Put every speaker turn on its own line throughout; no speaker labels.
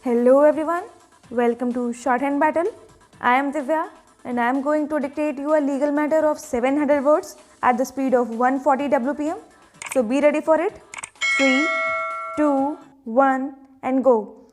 Hello everyone, welcome to Shorthand Battle. I am Divya and I am going to dictate you a legal matter of 700 words at the speed of 140 WPM. So be ready for it. 3, 2, 1 and go.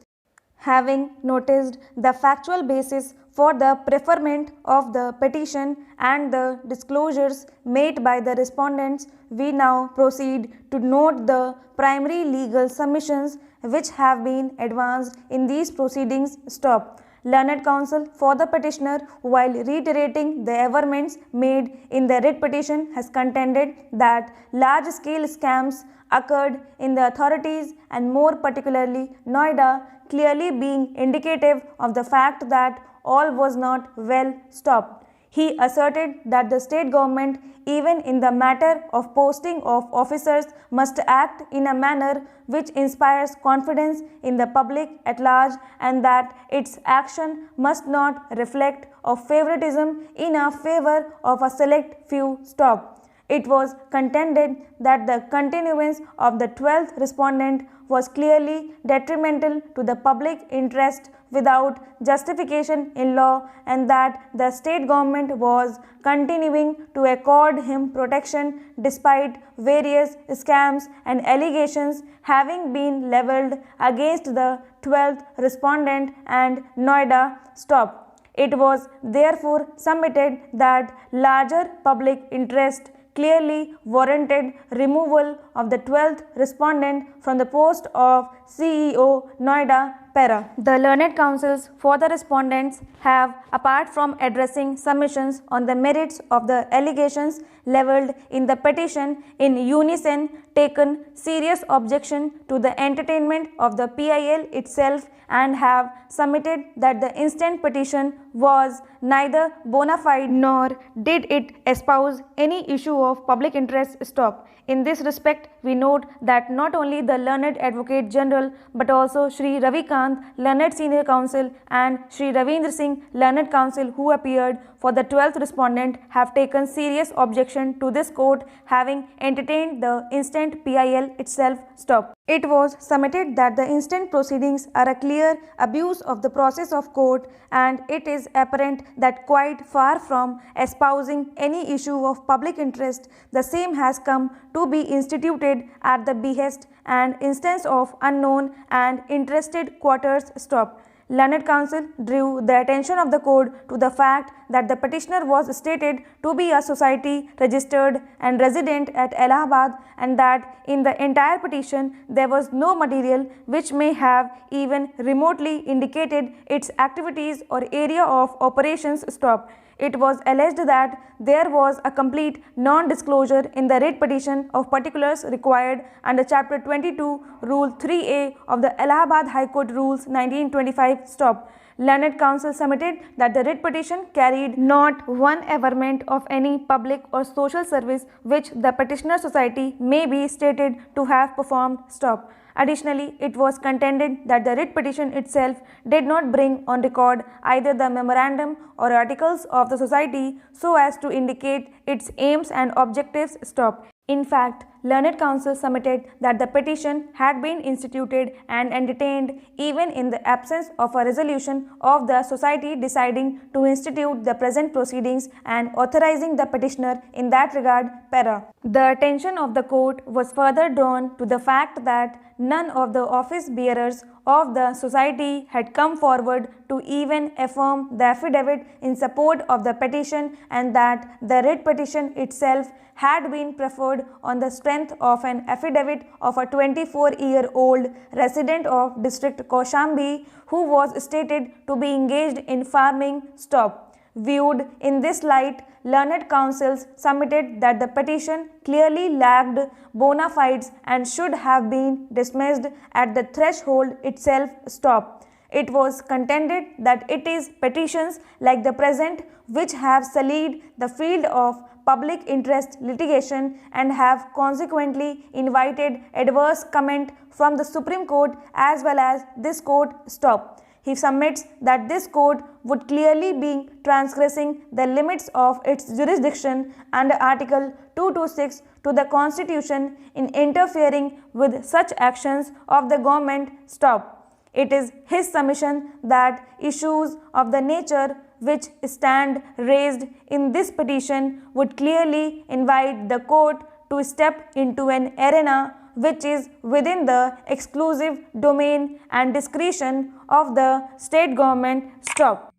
Having noticed the factual basis for the preferment of the petition and the disclosures made by the respondents, we now proceed to note the primary legal submissions which have been advanced in these proceedings. Stop. Learned counsel for the petitioner, while reiterating the averments made in the writ petition, has contended that large-scale scams occurred in the authorities and more particularly Noida, clearly being indicative of the fact that all was not well. Stopped. He asserted that the state government, even in the matter of posting of officers, must act in a manner which inspires confidence in the public at large, and that its action must not reflect of favoritism in a favor of a select few. Stop. It was contended that the continuance of the 12th respondent was clearly detrimental to the public interest without justification in law, and that the state government was continuing to accord him protection despite various scams and allegations having been levelled against the 12th respondent and Noida. Stop. It was therefore submitted that larger public interest clearly warranted removal of the 12th respondent from the post of CEO Noida Para. The learned counsels for the respondents have, apart from addressing submissions on the merits of the allegations levelled in the petition, in unison taken serious objection to the entertainment of the PIL itself, and have submitted that the instant petition was neither bona fide nor did it espouse any issue of public interest. Stop. In this respect, we note that not only the learned Advocate General but also Shri Ravi Kant, learned Senior Counsel, and Shri Ravindra Singh, learned counsel who appeared for the 12th respondent, have taken serious objection to this court having entertained the instant PIL itself. Stop. It was submitted that the instant proceedings are a clear abuse of the process of court, and it is apparent that quite far from espousing any issue of public interest, the same has come to be instituted at the behest and instance of unknown and interested quarters. Stop. Learned counsel drew the attention of the court to the fact that the petitioner was stated to be a society registered and resident at Allahabad, and that in the entire petition there was no material which may have even remotely indicated its activities or area of operations. Stop. It was alleged that there was a complete non-disclosure in the writ petition of particulars required under Chapter 22, Rule 3A of the Allahabad High Court Rules 1925. Stop. Learned counsel submitted that the writ petition carried not one averment of any public or social service which the petitioner society may be stated to have performed. Stop. Additionally, it was contended that the writ petition itself did not bring on record either the memorandum or articles of the society so as to indicate its aims and objectives. Stop. In fact, learned counsel submitted that the petition had been instituted and entertained even in the absence of a resolution of the society deciding to institute the present proceedings and authorizing the petitioner in that regard. Para. The attention of the court was further drawn to the fact that none of the office bearers of the society had come forward to even affirm the affidavit in support of the petition, and that the writ petition itself had been preferred on the strength of an affidavit of a 24-year-old resident of district Kaushambi who was stated to be engaged in farming. Stop. Viewed in this light, learned counsels submitted that the petition clearly lacked bona fides and should have been dismissed at the threshold itself. Stop. It was contended that it is petitions like the present which have sullied the field of public interest litigation and have consequently invited adverse comment from the Supreme Court as well as this court. Stop. He submits that this court would clearly be transgressing the limits of its jurisdiction under Article 226 to the Constitution in interfering with such actions of the government. Stop. It is his submission that issues of the nature which stand raised in this petition would clearly invite the court to step into an arena which is within the exclusive domain and discretion of the state government. Stop.